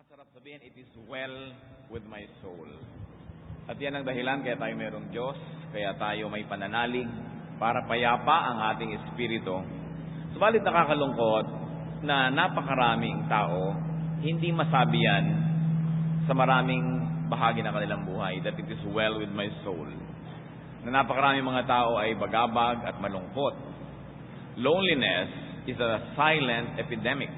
Masarap sabihin, it is well with my soul. At yan ang dahilan kaya tayo mayroong Diyos, kaya tayo may pananalig para payapa ang ating espiritu. Subalit nakakalungkot na napakaraming tao, hindi masabi yan sa maraming bahagi ng kanilang buhay, that it is well with my soul. Na napakaraming mga tao ay bagabag at malungkot. Loneliness is a silent epidemic.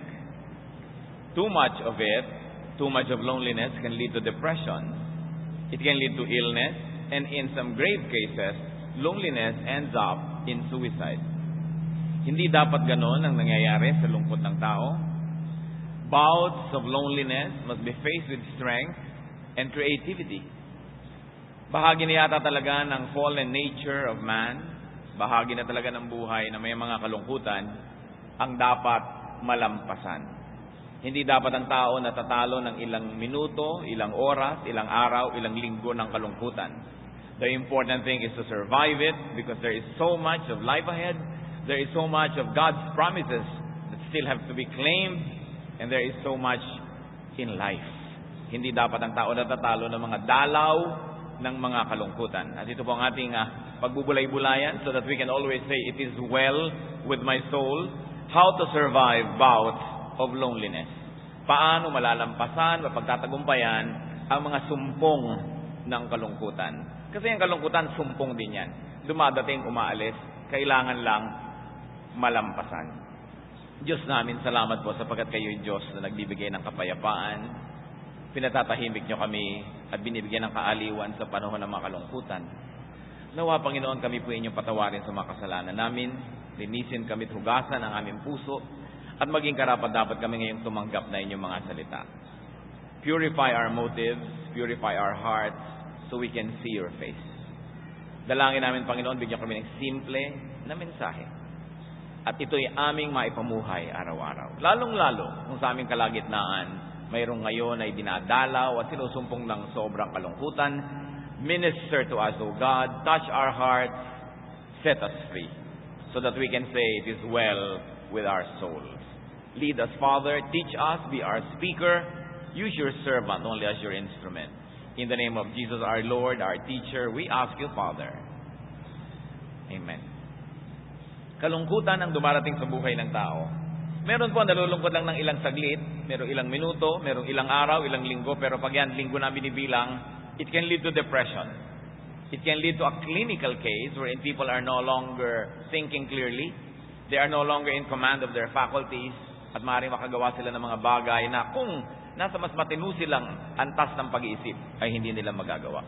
Too much of it, too much of loneliness can lead to depression. It can lead to illness, and in some grave cases, loneliness ends up in suicide. Hindi dapat ganon ang nangyayari sa lungkot ng tao. Bouts of loneliness must be faced with strength and creativity. Bahagi na yata talaga ng fallen nature of man, bahagi na talaga ng buhay na may mga kalungkutan ang dapat malampasan. Hindi dapat ang tao natatalo ng ilang minuto, ilang oras, ilang araw, ilang linggo ng kalungkutan. The important thing is to survive it because there is so much of life ahead. There is so much of God's promises that still have to be claimed, and there is so much in life. Hindi dapat ang tao natatalo ng mga dalaw ng mga kalungkutan. At ito po ang ating pagbubulay-bulayan so that we can always say, it is well with my soul. How to survive bouts of loneliness. Paano malalampasan, mapagtatagumpayan ang mga sumpong ng kalungkutan. Kasi ang kalungkutan, sumpong din yan. Dumadating, umaalis, kailangan lang malampasan. Diyos namin, salamat po sapagkat kayo'y Diyos na nagbibigay ng kapayapaan. Pinatatahimik niyo kami at binibigyan ng kaaliwan sa panahon ng mga kalungkutan. Nawa, Panginoon, kami po inyong patawarin sa mga kasalanan namin. Linisin kami at hugasan ang aming puso. At maging karapat dapat kami ngayong tumanggap na inyong mga salita. Purify our motives, purify our hearts, so we can see your face. Dalangin namin, Panginoon, bigyan kami ng simple na mensahe. At ito'y aming maipamuhay araw-araw. Lalong-lalo kung sa aming kalagitnaan, mayroong ngayon ay dinadalaw at sinusumpong ng sobrang kalungkutan. Minister to us, O God, touch our hearts, set us free, so that we can say it is well with our souls. Lead us, Father. Teach us. Be our speaker. Use your servant only as your instrument. In the name of Jesus, our Lord, our teacher, we ask you, Father. Amen. Kalungkutan ang dumarating sa buhay ng tao. Meron po nalulungkot lang ng ilang saglit, merong ilang minuto, merong ilang araw, ilang linggo, pero pag yan, linggo na binibilang, it can lead to depression. It can lead to a clinical case wherein people are no longer thinking clearly. They are no longer in command of their faculties at maaaring makagawa sila ng mga bagay na kung nasa mas matinu silang antas ng pag-iisip ay hindi nila magagawa.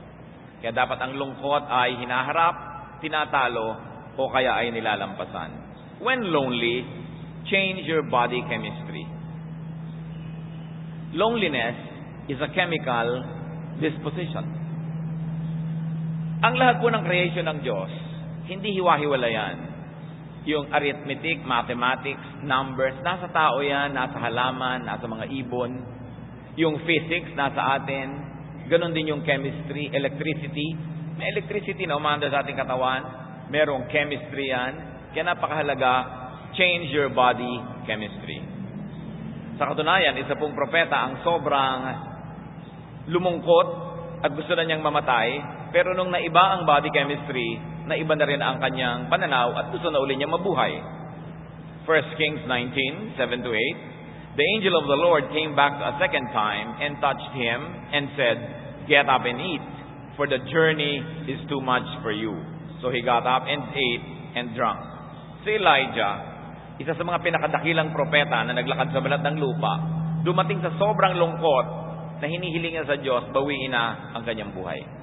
Kaya dapat ang lungkot ay hinaharap, tinatalo, o kaya ay nilalampasan. When lonely, change your body chemistry. Loneliness is a chemical disposition. Ang lahat po ng creation ng Diyos, hindi hiwa-hiwalayan. Yung arithmetic, mathematics, numbers, nasa tao yan, nasa halaman, nasa mga ibon. Yung physics, nasa atin. Ganon din yung chemistry, electricity. May electricity na umanda sa ating katawan. Merong chemistry yan. Kaya napakahalaga, change your body chemistry. Sa katunayan, isa pong propeta ang sobrang lumungkot at gusto na niyang mamatay. Pero nung naiba ang body chemistry, naiba na rin ang kanyang pananaw at gusto na uli niya mabuhay. 1 Kings 19:7-8. The angel of the Lord came back a second time and touched him and said, "Get up and eat, for the journey is too much for you." So he got up and ate and drank. Si Elijah, isa sa mga pinakadakilang propeta na naglakad sa balat ng lupa, dumating sa sobrang lungkot na hinihiling niya sa Diyos, bawiin na ang kanyang buhay.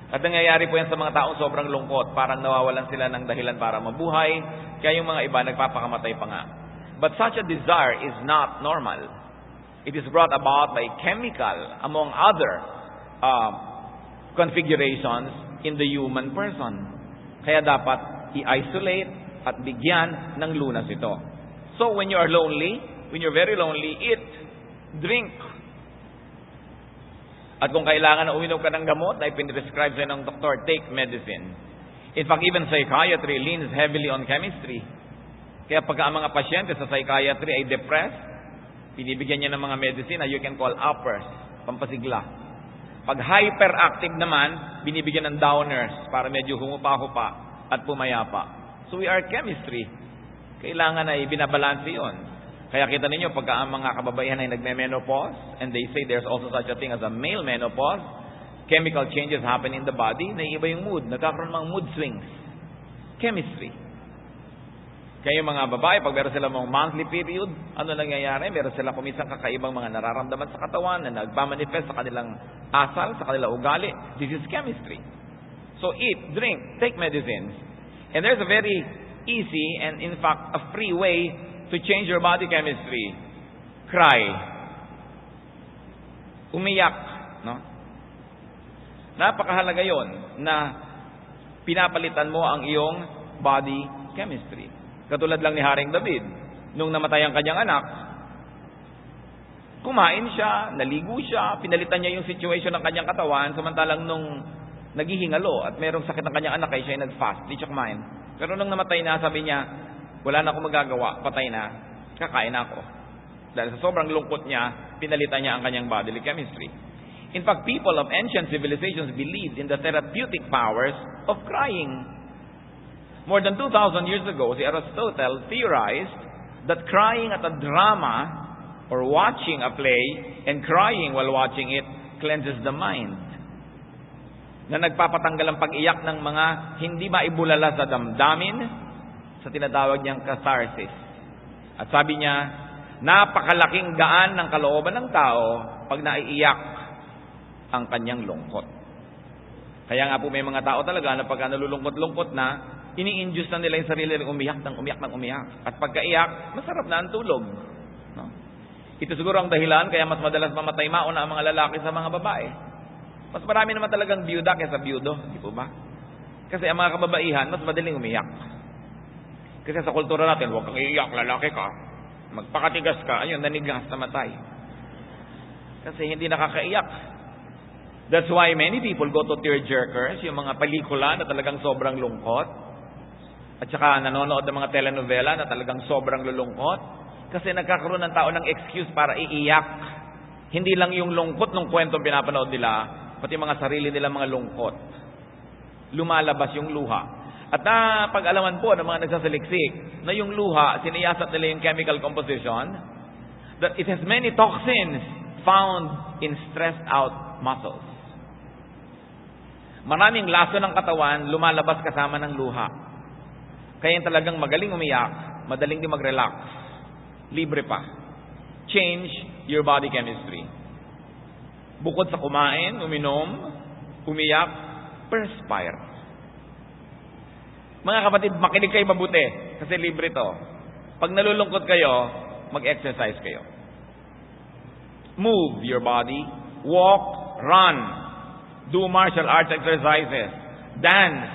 At nangyayari po yan sa mga taong sobrang lungkot, parang nawawalan sila ng dahilan para mabuhay, kaya yung mga iba nagpapakamatay pa nga. But such a desire is not normal. It is brought about by chemical, among other configurations in the human person. Kaya dapat i-isolate at bigyan ng lunas ito. So when you are lonely, when you're very lonely, eat, drink. At kung kailangan na uminom ka ng gamot na ipinrescribe sa'yo ng doktor, take medicine. In fact, even psychiatry leans heavily on chemistry. Kaya pagka ang mga pasyente sa psychiatry ay depressed, Binibigyan niya ng mga medicine na you can call uppers, pampasigla. Pag hyperactive naman, binibigyan ng downers para medyo humupa-hupa at pumayapa. So we are chemistry. Kailangan ay binabalanse yun. Kaya kita ninyo, pagka ang mga kababaihan ay nagme-menopause, and they say there's also such a thing as a male menopause, chemical changes happen in the body, naiiba yung mood, nagkakaroon ng mga mood swings. Chemistry. Kaya yung mga babae, pag meron sila mga monthly period, ano nangyayari? Meron sila kumisang kakaibang mga nararamdaman sa katawan na nagmamanifest sa kanilang asal, sa kanilang ugali. This is chemistry. So eat, drink, take medicines. And there's a very easy and in fact a free way to change your body chemistry. Cry. Umiyak. No? Napakahalaga yon na pinapalitan mo ang iyong body chemistry. Katulad lang ni Haring David, nung namatay ang kanyang anak, kumain siya, naligo siya, pinalitan niya yung situation ng kanyang katawan, samantalang nung naghihingalo at merong sakit ng kanyang anak, kaya siya ay nag-fast, di siya kumain. Pero nung namatay na, sabi niya, wala na akong magagawa, patay na, kakain na ako. Dahil sa sobrang lungkot niya, pinalitan niya ang kanyang bodily chemistry. In fact, people of ancient civilizations believed in the therapeutic powers of crying. More than 2,000 years ago, si Aristotle theorized that crying at a drama or watching a play and crying while watching it cleanses the mind. Na nagpapatanggal ang pag-iyak ng mga hindi maibulala sa damdamin sa tinatawag niyang catharsis. At sabi niya, napakalaking gaan ng kalooban ng tao pag naiiyak ang kanyang lungkot. Kaya nga po may mga tao talaga na pagka nalulungkot-lungkot na, ini-induce na nila yung sarili ng umiyak ng umiyak ng umiyak. At pagkaiyak, masarap na ang tulog. No? Ito siguro ang dahilan kaya mas madalas mamatay mauna ang mga lalaki sa mga babae. Mas marami naman talagang byuda kaysa byudo, di po ba? Kasi ang mga kababaihan, mas madaling umiyak. Kasi sa kultura natin, huwag kang iiyak, lalaki ka. Magpakatigas ka, ayun, nanigas, namatay. Kasi hindi nakakaiyak. That's why many people go to tearjerkers, yung mga pelikula na talagang sobrang lungkot. At saka nanonood ng mga telenovela na talagang sobrang lulungkot. Kasi nagkakaroon ng tao ng excuse para iiyak. Hindi lang yung lungkot ng kwentong pinapanood nila, pati mga sarili nilang mga lungkot. Lumalabas yung luha. At pag-alaman po ng mga nagsasaliksik na yung luha, siniyasat nila yung chemical composition, that it has many toxins found in stressed out muscles. Maraming laso ng katawan lumalabas kasama ng luha. Kaya talagang magaling umiyak, madaling din mag-relax. Libre pa. Change your body chemistry. Bukod sa kumain, uminom, umiyak, perspire. Mga kapatid, makinig kayo mabuti kasi libre to. Pag nalulungkot kayo, mag-exercise kayo. Move your body, walk, run, do martial arts exercises, dance,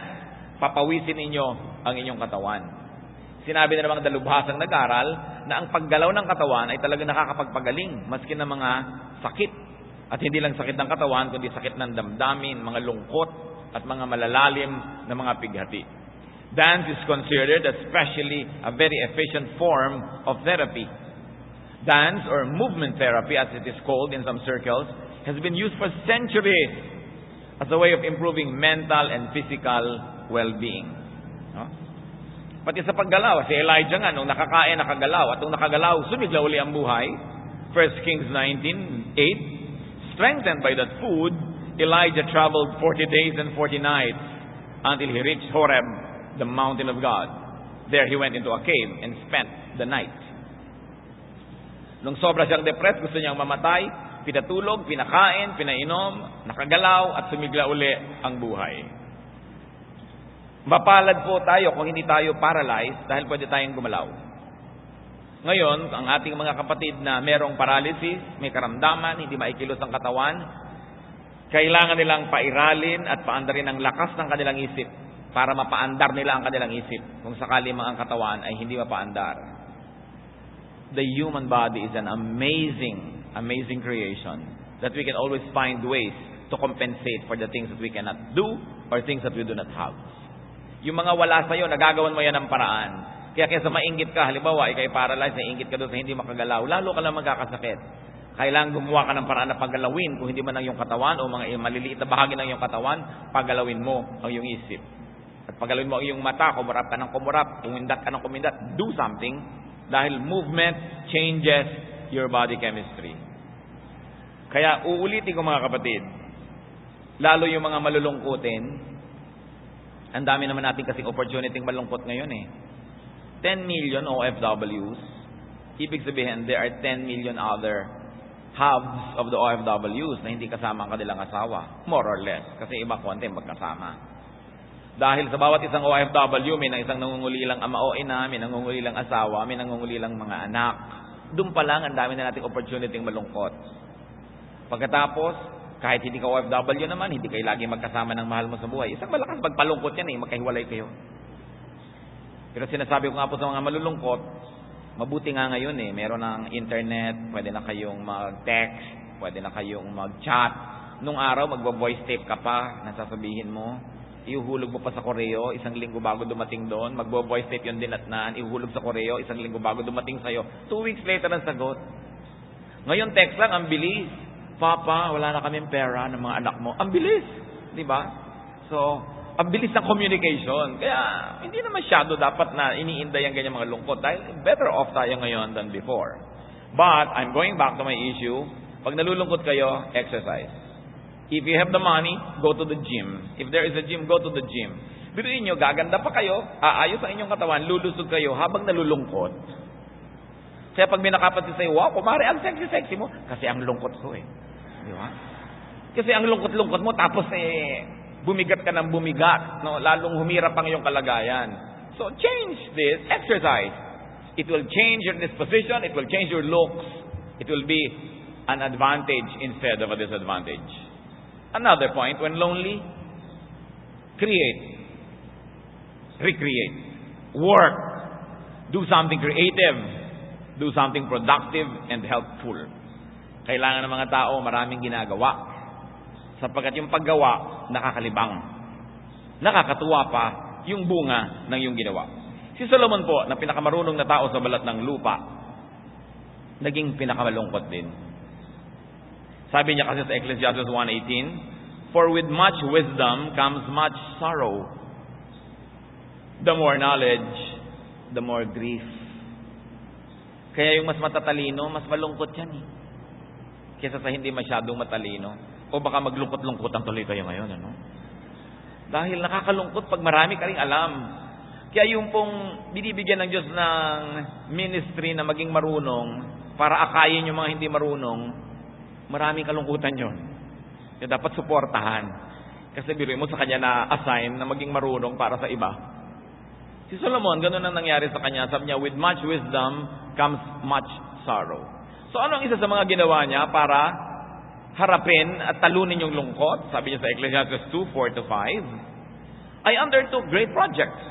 papawisin ninyo ang inyong katawan. Sinabi na namang dalubhasang nag-aral na ang paggalaw ng katawan ay talaga nakakapagpagaling maski ng mga sakit. At hindi lang sakit ng katawan, kundi sakit ng damdamin, mga lungkot, at mga malalalim na mga pighati. Dance is considered especially a very efficient form of therapy. Dance, or movement therapy as it is called in some circles, has been used for centuries as a way of improving mental and physical well-being. No? Pati sa paggalaw, si Elijah nga, nung nakakain, nakagalaw, at nung nakagalaw, sumigla uli ang buhay. 1 Kings 19:8, strengthened by that food, Elijah traveled 40 days and 40 nights until he reached Horeb, the mountain of God. There he went into a cave and spent the night. Nung sobra siyang depressed, gusto niyang mamatay, pinatulog, pinakain, pinainom, nakagalaw, at sumigla uli ang buhay. Mapalad po tayo kung hindi tayo paralyzed dahil pwede tayong gumalaw. Ngayon, ang ating mga kapatid na merong paralysis, may karamdaman, hindi maikilos ang katawan, kailangan nilang pairalin at paandarin ang lakas ng kanilang isip para mapaandar nila ang kanilang isip kung sakali mga ang katawan ay hindi mapaandar. The human body is an amazing creation that we can always find ways to compensate for the things that we cannot do or things that we do not have. Yung mga wala sa'yo, nagagawan mo yan ng paraan. Kaya kaysa mainggit ka, halimbawa, ikay paralyzed, nainggit ka doon sa hindi makagalaw, lalo ka lang magkakasakit. Kailangan gumawa ka ng paraan na paggalawin, kung hindi man ang iyong katawan o mga maliliit na bahagi ng iyong katawan, paggalawin mo ang iyong isip. At paggalawin mo ang iyong mata, kumurap ka ng kumurap, kumindat ka ng kumindat, do something, dahil movement changes your body chemistry. Kaya uulitin ko mga kapatid, lalo yung mga malulungkutin, ang dami naman natin kasing opportunity malungkot ngayon 10 million OFWs, ibig sabihin there are 10 million other halves of the OFWs na hindi kasama ang kanilang asawa, more or less, kasi iba konti magkasama. Dahil sa bawat isang OFW, may isang nangungulilang ama o ina, may nangungulilang asawa, may nangungulilang mga anak. Doon pa lang ang dami na nating opportunity malungkot. Pagkatapos, kahit hindi ka OFW naman, hindi kayo lagi magkasama ng mahal mo sa buhay. Isang malakas pagpalungkot yan magkahiwalay kayo. Pero sinasabi ko nga po sa mga malulungkot, mabuti nga ngayon meron ng internet, pwede na kayong mag-text, pwede na kayong mag-chat. Nung araw, magbo-voice tape ka pa, nasasabihin mo, ihuhulog mo pa sa koreo, isang linggo bago dumating doon, magbo-voice tape yung dinatnaan, ihuhulog sa koreo, isang linggo bago dumating sa'yo, 2 weeks later ang sagot. Ngayon, text lang, ang bilis. Papa, wala na kaming pera ng mga anak mo. Ang bilis, di ba? So, ang bilis ng communication. Kaya, hindi na masyado dapat na iniinday ang ganyan mga lungkot dahil better off tayo ngayon than before. But, I'm going back to my issue. Pag nalulungkot kayo, exercise. If you have the money, go to the gym. If there is a gym, go to the gym. Biruin nyo, gaganda pa kayo, aayos ang inyong katawan, lulusog kayo habang nalulungkot. Kaya pag may nakapansin sa'yo, wow, kumare, ang sexy-sexy mo. Kasi ang lungkot ko Di ba? Kasi ang lungkot-lungkot mo, tapos bumigat ka ng bumigat, no? Lalong humirap ang iyong kalagayan. So, change this, exercise. It will change your disposition, it will change your looks. It will be an advantage instead of a disadvantage. Another point, when lonely, create, recreate, work, do something creative, do something productive and helpful. Kailangan ng mga tao maraming ginagawa. Sapagkat yung paggawa, nakakalibang. Nakakatuwa pa yung bunga ng yung ginawa. Si Solomon po, na pinakamarunong na tao sa balat ng lupa, naging pinakamalungkot din. Sabi niya kasi sa Ecclesiastes 1:18, "For with much wisdom comes much sorrow. The more knowledge, the more grief." Kaya yung mas matatalino, mas malungkot yan kesa sa hindi masyadong matalino. O baka maglungkot-lungkot ang tuloy kayo ngayon, Dahil nakakalungkot pag marami ka ring alam. Kaya yung pong binibigyan ng Diyos ng ministry na maging marunong para akayin yung mga hindi marunong, maraming kalungkutan yun. Kaya dapat suportahan. Kasi biruin mo sa kanya na assign na maging marunong para sa iba. Si Solomon, ganun ang nangyari sa kanya. Sabi niya, with much wisdom comes much sorrow. So ano ang isa sa mga ginawa niya para harapin at talunin yung lungkot? Sabi niya sa Ecclesiastes 2:4-5, "I undertook great projects.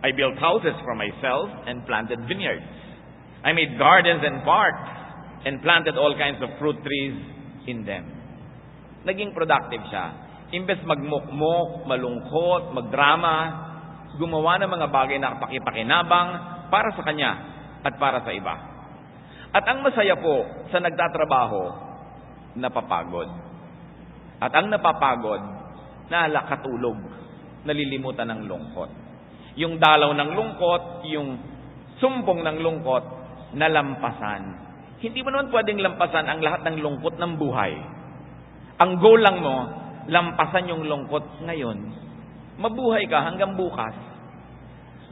I built houses for myself and planted vineyards. I made gardens and parks and planted all kinds of fruit trees in them." Naging productive siya. Imbes magmukmok, malungkot, magdrama, gumawa ng mga bagay na pakipakinabang para sa kanya at para sa iba. At ang masaya po sa nagtatrabaho, napapagod. At ang napapagod, nakatulog, nalilimutan ng lungkot. Yung dalaw ng lungkot, yung sumpong ng lungkot, nalampasan. Hindi mo naman pwedeng lampasan ang lahat ng lungkot ng buhay. Ang goal lang mo, lampasan yung lungkot ngayon. Mabuhay ka hanggang bukas.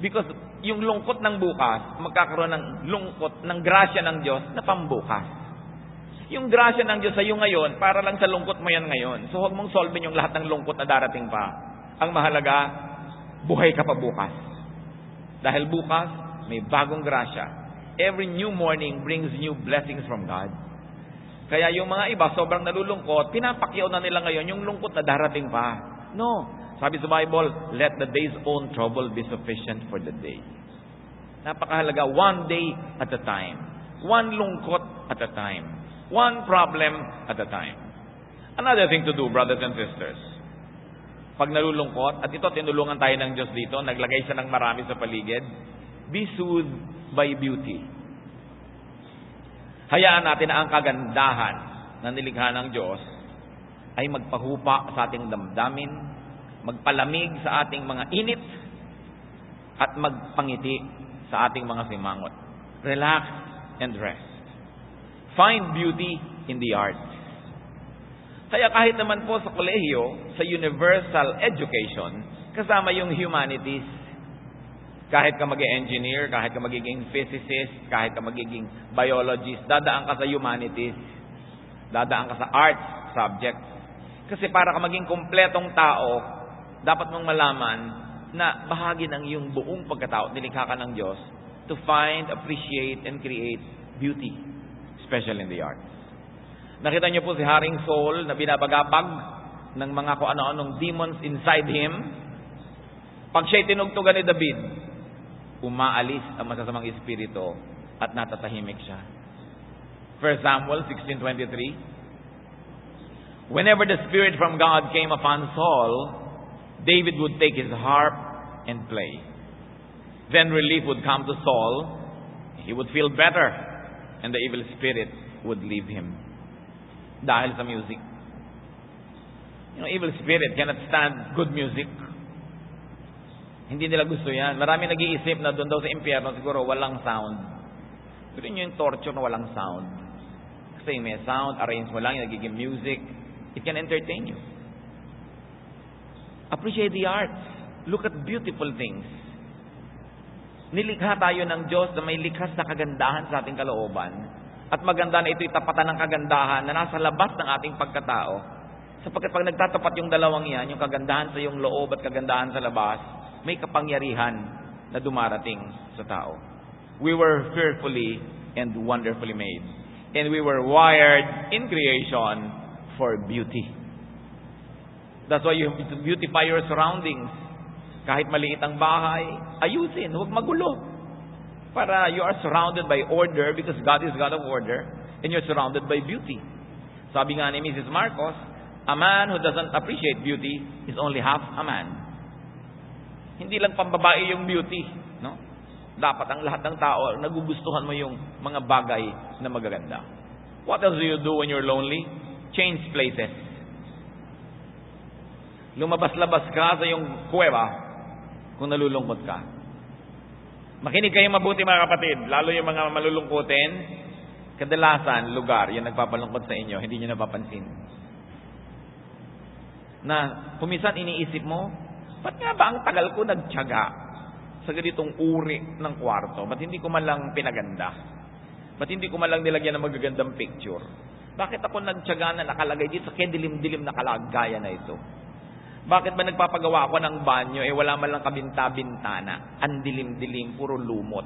Because yung lungkot ng bukas, magkakaroon ng lungkot, ng grasya ng Diyos na pambukas. Yung grasya ng Diyos sa iyo ngayon, para lang sa lungkot mo yan ngayon. So huwag mong solvein yung lahat ng lungkot na darating pa. Ang mahalaga, buhay ka pa bukas. Dahil bukas, may bagong grasya. Every new morning brings new blessings from God. Kaya yung mga iba, sobrang nalulungkot, pinapakyaw na nila ngayon yung lungkot na darating pa. No. Sabi sa Bible, let the day's own trouble be sufficient for the day. Napakahalaga, one day at a time. One lungkot at a time. One problem at a time. Another thing to do, brothers and sisters. Pag nalulungkot, at ito tinulungan tayo ng Diyos dito, naglagay siya ng marami sa paligid. be soothed by beauty. Hayaan natin na ang kagandahan na nilikha ng Diyos ay magpahupa sa ating damdamin, magpalamig sa ating mga init, at magpangiti sa ating mga simangot. Relax and rest. Find beauty in the arts. Kaya kahit naman po sa kolehiyo, sa universal education, kasama yung humanities. Kahit ka mag-engineer, kahit ka magiging physicist, kahit ka magiging biologist, dadaan ka sa humanities. Dadaan ka sa arts subject. Kasi para ka maging kumpletong tao, dapat mong malaman na bahagi ng iyong buong pagkatao, nilikha ka ng Diyos, to find, appreciate, and create beauty, especially in the arts. Nakita niyo po si Haring Saul na binabagabag ng mga kung ano-anong demons inside him. Pag siya'y tinugtugan ni David, umaalis ang masasamang espiritu at natatahimik siya. 1 Samuel 16:23. Whenever the Spirit from God came upon Saul, David would take his harp and play. Then relief would come to Saul. He would feel better, and the evil spirit would leave him. Dahil sa music. Evil spirit cannot stand good music. Hindi nila gusto yan. Marami nag-iisip na doon daw sa impyerno siguro walang sound. Pero yun yung torture na walang sound. Kasi may sound, arrange mo lang, yung nagiging music. It can entertain you. Appreciate the arts. Look at beautiful things. Nilikha tayo ng Diyos na may likhas na kagandahan sa ating kalooban. At maganda na ito'y tapatan ng kagandahan na nasa labas ng ating pagkatao. Sapagkat pag nagtatapat yung dalawang yan, yung kagandahan sa iyong loob at kagandahan sa labas, may kapangyarihan na dumarating sa tao. We were fearfully and wonderfully made. And we were wired in creation for beauty. That's why you have to beautify your surroundings. Kahit maliit ang bahay, ayusin, huwag magulo. Para you are surrounded by order because God is God of order and you're surrounded by beauty. Sabi nga ni Mrs. Marcos, a man who doesn't appreciate beauty is only half a man. Hindi lang pambabae yung beauty, no? Dapat ang lahat ng tao, nagugustuhan mo yung mga bagay na magaganda. What else do you do when you're lonely? Change places. Lumabas-labas ka sa yung kuweba kung nalulungkot ka. Makinig kayo mabuti mga kapatid, lalo yung mga malulungkutin, kadalasan, lugar, yung nagpapalungkot sa inyo, hindi nyo napapansin. Na, kumisan iniisip mo, ba't nga ba ang tagal ko nagtiyaga sa ganitong uri ng kwarto? Ba't hindi ko man lang pinaganda? Ba't hindi ko man lang nilagyan ng magagandang picture? Bakit ako nagtiyaga na nakalagay dito sa dilim-dilim na kalagayan na ito? Bakit ba nagpapagawa ako ng banyo wala man lang kabinta-bintana? Ang dilim-dilim, puro lumot.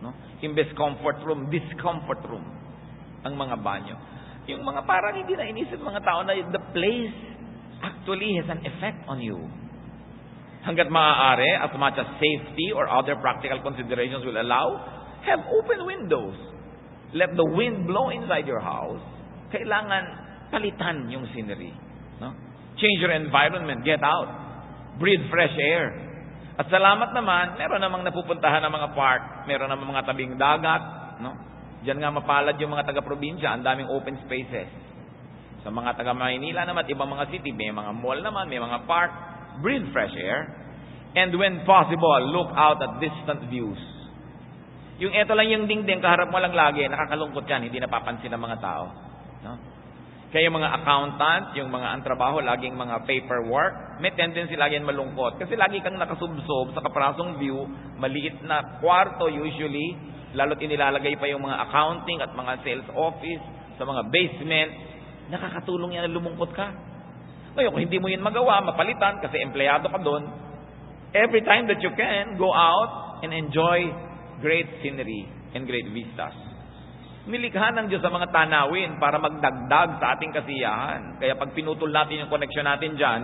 No? Imbes comfort room, discomfort room ang mga banyo. Yung mga parang hindi na inisip mga tao na the place actually has an effect on you. Hanggat maaari, as much as safety or other practical considerations will allow, have open windows. Let the wind blow inside your house. Kailangan palitan yung scenery. No? Change your environment. Get out. Breathe fresh air. At salamat naman, meron namang napupuntahan ng mga park. Meron namang mga tabing dagat. No? Diyan nga mapalad yung mga taga-probinsya. Ang daming open spaces. Sa mga taga-Maynila naman, ibang mga city, may mga mall naman, may mga park. Breathe fresh air. And when possible, look out at distant views. Yung eto lang yung dingding, kaharap mo lang lagi, nakakalungkot yan, hindi napapansin ng mga tao. No? Kaya yung mga accountant, yung mga antrabaho, laging mga paperwork, may tendency laging malungkot. Kasi lagi kang nakasubsob sa kaprasong view, maliit na kwarto usually, lalo't inilalagay pa yung mga accounting at mga sales office, sa mga basement, nakakatulong yan na lumungkot ka. Ngayon, kung hindi mo yun magawa, mapalitan, kasi empleyado ka doon, every time that you can, go out and enjoy great scenery and great vistas. Nilikha ng Diyos sa mga tanawin para magdagdag sa ating kasiyahan. Kaya pag pinutol natin yung connection natin dyan,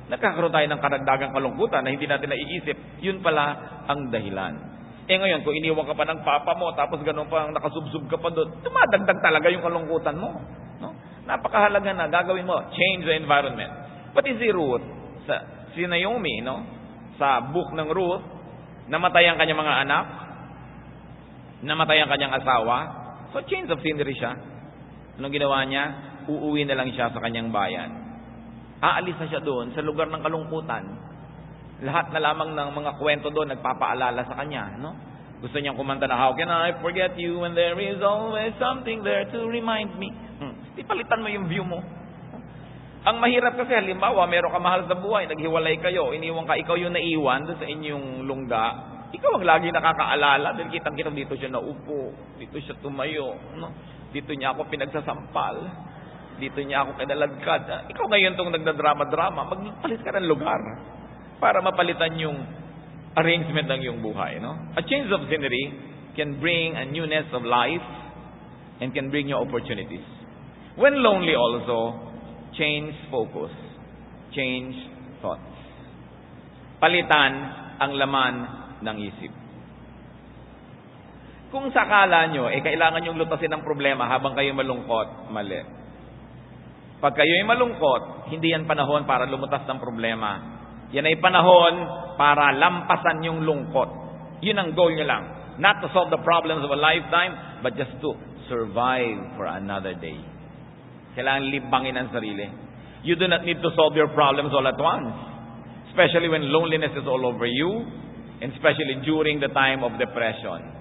nagkakaroon tayo ng karagdagang kalungkutan na hindi natin naiisip. Yun pala ang dahilan. Ngayon, kung iniwan ka pa ng papa mo, tapos ganun pa, nakasubsub ka pa doon, dumadagdag talaga yung kalungkutan mo. No? Napakahalaga na gagawin mo. Change the environment. Pati si Ruth, si Naomi, no? Sa book ng Ruth, Namatay ang kanyang mga anak. Namatay ang kanyang asawa. So, change of scenery siya. Anong ginawa niya? Uuwi na lang siya sa kanyang bayan. Aalis na siya doon sa lugar ng kalungkutan. Lahat na lamang ng mga kwento doon nagpapaalala sa kanya, no? Gusto niyang kumanta na, "How can I forget you when there is always something there to remind me?" Di palitan mo yung view mo. Ang mahirap kasi, halimbawa, meron ka mahal sa buhay, naghiwalay kayo, iniwan ka, ikaw yung naiwan doon sa inyong lungga, ikaw ang lagi nakakaalala dahil kitang-kita dito siya naupo, dito siya tumayo, no? Dito niya ako pinagsasampal, dito niya ako kinaladkad. Ikaw ngayon itong nagdadrama-drama, magpalit ka ng lugar para mapalitan yung arrangement ng iyong buhay, no? A change of scenery can bring a newness of life and can bring you opportunities. When lonely also, change focus, change thoughts. Palitan ang laman ng isip. Kung sakala nyo, kailangan nyong lutasin ang problema habang kayo malungkot, mali. Pag kayo'y malungkot, hindi yan panahon para lumutas ng problema. Yan ay panahon para lampasan yung lungkot. Yun ang goal nyo lang. Not to solve the problems of a lifetime, but just to survive for another day. Kailangan libangin ang sarili. You do not need to solve your problems all at once. Especially when loneliness is all over you, and especially during the time of depression.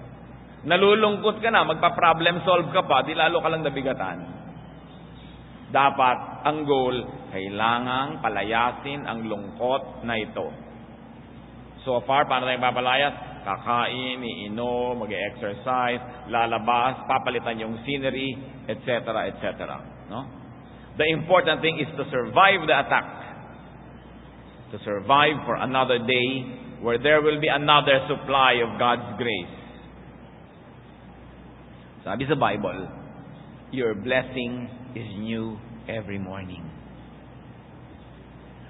Nalulungkot ka na, magpa-problem solve ka pa, di lalo ka lang nabigatan. Dapat, ang goal, kailangang palayasin ang lungkot na ito. So far, paano tayo papalayas? Kakain, iinom, mag-exercise, lalabas, papalitan yung scenery, etc., etc. No? The important thing is to survive the attack. To survive for another day where there will be another supply of God's grace. Sabi sa Bible, your blessing is new every morning.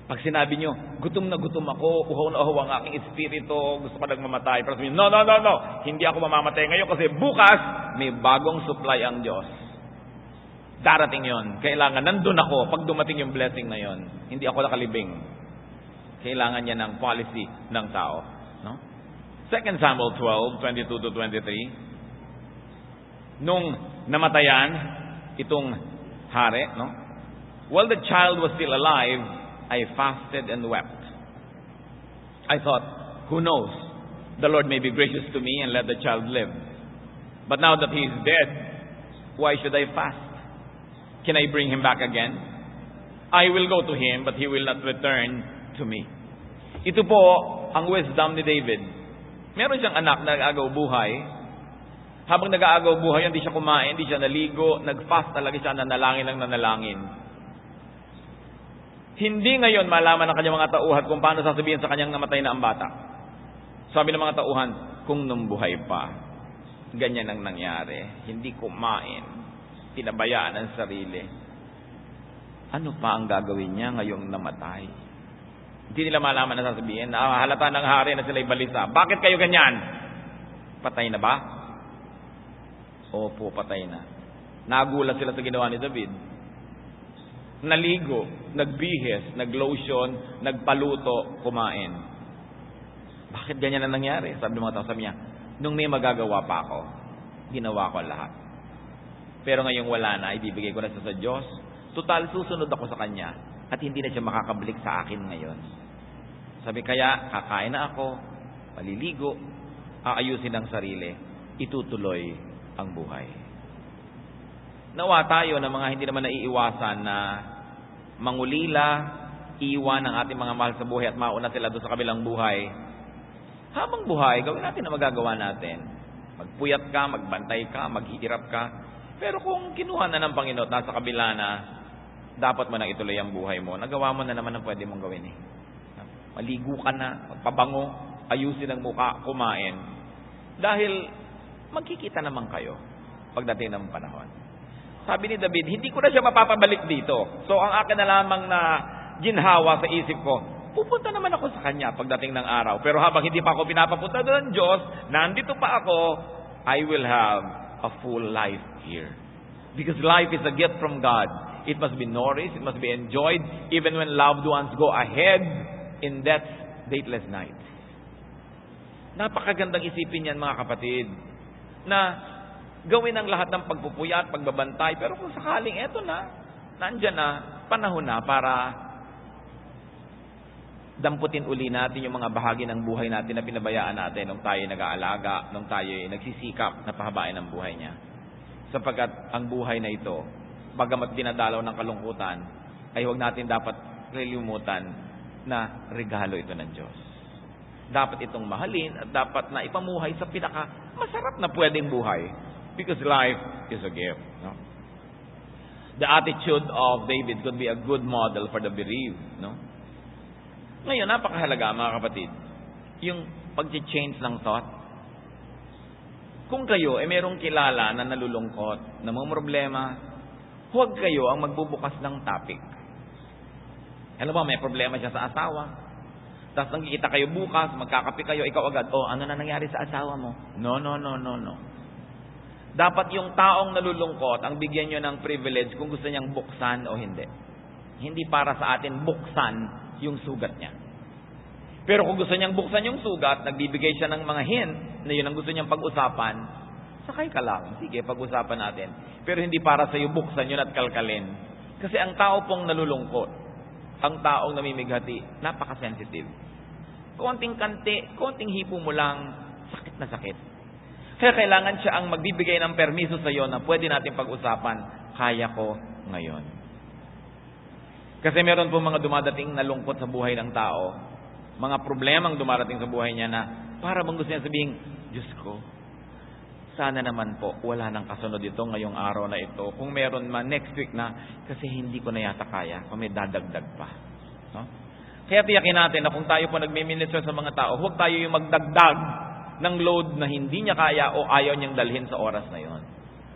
Pag sinabi nyo, gutom na gutom ako, uhaw na uhaw ang aking espiritu, gusto ko nagmamatay. Pero sabihin, no, hindi ako mamamatay ngayon kasi bukas may bagong supply ang Diyos. Darating yon. Kailangan, nandun ako pag dumating yung blessing na yon. Hindi ako nakalibing. Kailangan niya ng policy ng tao. No? 2 Samuel 12:22-23. Nung namatayan itong hari, no? While the child was still alive, I fasted and wept. I thought, who knows? The Lord may be gracious to me and let the child live. But now that he is dead, why should I fast? Can I bring him back again? I will go to him, but he will not return to me. Ito po ang wisdom ni David. Meron siyang anak na nag-aagaw buhay. Habang nag-aagaw buhay, hindi siya kumain, hindi siya naligo, nag-fast talaga siya, nanalangin lang nanalangin. Hindi ngayon malaman ng kanyang mga tauhan kung paano sasabihin sa kanyang namatay na ang bata. Sabi ng mga tauhan, kung nung buhay pa, ganyan ang nangyari. Hindi kumain, pinabayaan ang sarili. Ano pa ang gagawin niya ngayong namatay? Hindi nila malaman na sasabihin, halata ng hari na sila'y balisa. Bakit kayo ganyan? Patay na ba? Opo, patay na. Nagulat sila sa ginawa ni David. Naligo, nagbihis, naglotion, nagpaluto, kumain. Bakit ganyan na nangyari? Sabi ng mga tao, sabi niya, nung may magagawa pa ako, ginawa ko lahat. Pero ngayong wala na, ibibigay ko na sa Diyos. Total, susunod ako sa Kanya at hindi na siya makakabalik sa akin ngayon. Sabi kaya, kakain na ako, maliligo, aayusin ang sarili, itutuloy ang buhay. Nawa tayo na mga hindi naman naiiwasan na mangulila, iwan ang ating mga mahal sa buhay at mauna sila doon sa kabilang buhay. Habang buhay, gawin natin na magagawa natin. Magpuyat ka, magbantay ka, maghihirap ka. Pero kung kinuha na ng Panginoon, nasa kabila na, dapat mo nang ituloy ang buhay mo. Nagawa mo na naman ang pwede mong gawin. Maligo ka na, magpabango, ayusin ang mukha, kumain. Dahil magkikita naman kayo pagdating ng panahon. Sabi ni David, hindi ko na siya mapapabalik dito. So ang akin na lamang na ginhawa sa isip ko, pupunta naman ako sa Kanya pagdating ng araw. Pero habang hindi pa ako pinapapunta doon, Diyos, nandito pa ako, I will have a full life here. Because life is a gift from God. It must be nourished, it must be enjoyed, even when loved ones go ahead in death's dateless night. Napakagandang isipin yan, mga kapatid, na gawin ang lahat ng pagpupuyat, pagbabantay, pero kung sakaling eto na, nandyan na, panahon na para damputin uli natin yung mga bahagi ng buhay natin na pinabayaan natin nung tayo nag-aalaga, nung tayo nagsisikap na pahabain ang buhay niya. Sapagkat ang buhay na ito, bagamat dinadalaw ng kalungkutan, ay huwag natin dapat kalimutan na regalo ito ng Diyos. Dapat itong mahalin at dapat na ipamuhay sa pinaka masarap na pwedeng buhay. Because life is a gift. No? The attitude of David could be a good model for the bereaved. No? Ngayon, napakahalaga, mga kapatid, yung pag-change ng thought. Kung kayo ay merong kilala na nalulungkot, na mga problema, huwag kayo ang magbubukas ng topic. Alam mo, may problema siya sa asawa. Tapos nagkikita kayo bukas, magkakape kayo, ikaw agad, ano na nangyari sa asawa mo? No. Dapat yung taong nalulungkot, ang bigyan nyo ng privilege kung gusto niyang buksan o hindi. Hindi para sa atin buksan yung sugat niya. Pero kung gusto niyang buksan yung sugat, nagbibigay siya ng mga hint na yun ang gusto niyang pag-usapan, sakay ka lang. Sige, pag-usapan natin. Pero hindi para sa iyo buksan yun at kalkalin. Kasi ang tao pong nalulungkot, ang taong namimighati, napaka-sensitive. Konting kante, konting hipo mo lang, sakit na sakit. Kaya kailangan siya ang magbibigay ng permiso sa iyo na pwede natin pag-usapan, kaya ko ngayon. Kasi meron po mga dumadating na lungkot sa buhay ng tao, mga problemang dumarating sa buhay niya na para bang gusto niya sabihin, Diyos ko, sana naman po wala nang kasunod ito ngayong araw na ito. Kung meron man next week na, kasi hindi ko na yata kaya, kung may dadagdag pa. No? Kaya tiyakin natin na kung tayo po nagmi-minister sa mga tao, huwag tayo yung magdagdag ng load na hindi niya kaya o ayaw niyang dalhin sa oras na yon.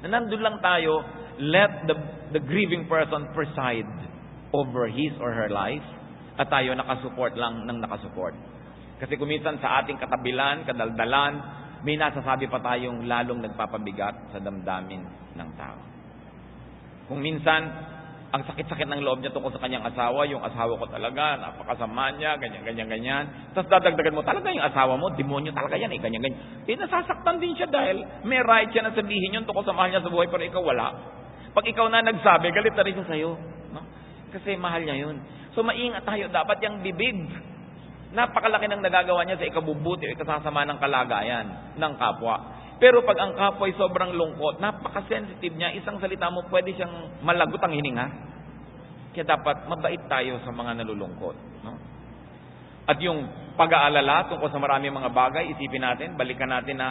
Na nandun lang tayo, let the grieving person preside over his or her life at tayo nakasupport lang ng nakasupport. Kasi kuminsan sa ating katabilan, kadaldalan, may nasasabi pa tayong lalong nagpapabigat sa damdamin ng tao. Kung minsan, ang sakit-sakit ng loob niya tungkol sa kanyang asawa, yung asawa ko talaga, napakasama niya, ganyan. Tapos dadagdagan mo, talaga yung asawa mo, demonyo talaga yan, ganyan. Nasasaktan din siya dahil may right siya na sabihin yun tungkol sa mahal niya sa buhay, pero ikaw wala. Pag ikaw na nagsabi, galit na rin siya sa'yo. No? Kasi mahal niya yun. So maingat tayo, dapat yung bibig. Napakalaki ng nagagawa niya sa ikabubuti o ikasasama ng kalagayan ng kapwa. Pero pag ang kapwa ay sobrang lungkot, napaka-sensitive niya, isang salita mo pwede siyang malagot ang hininga. Kaya dapat mabait tayo sa mga nalulungkot. No? At yung pag-aalala tungkol sa maraming mga bagay, isipin natin, balikan natin na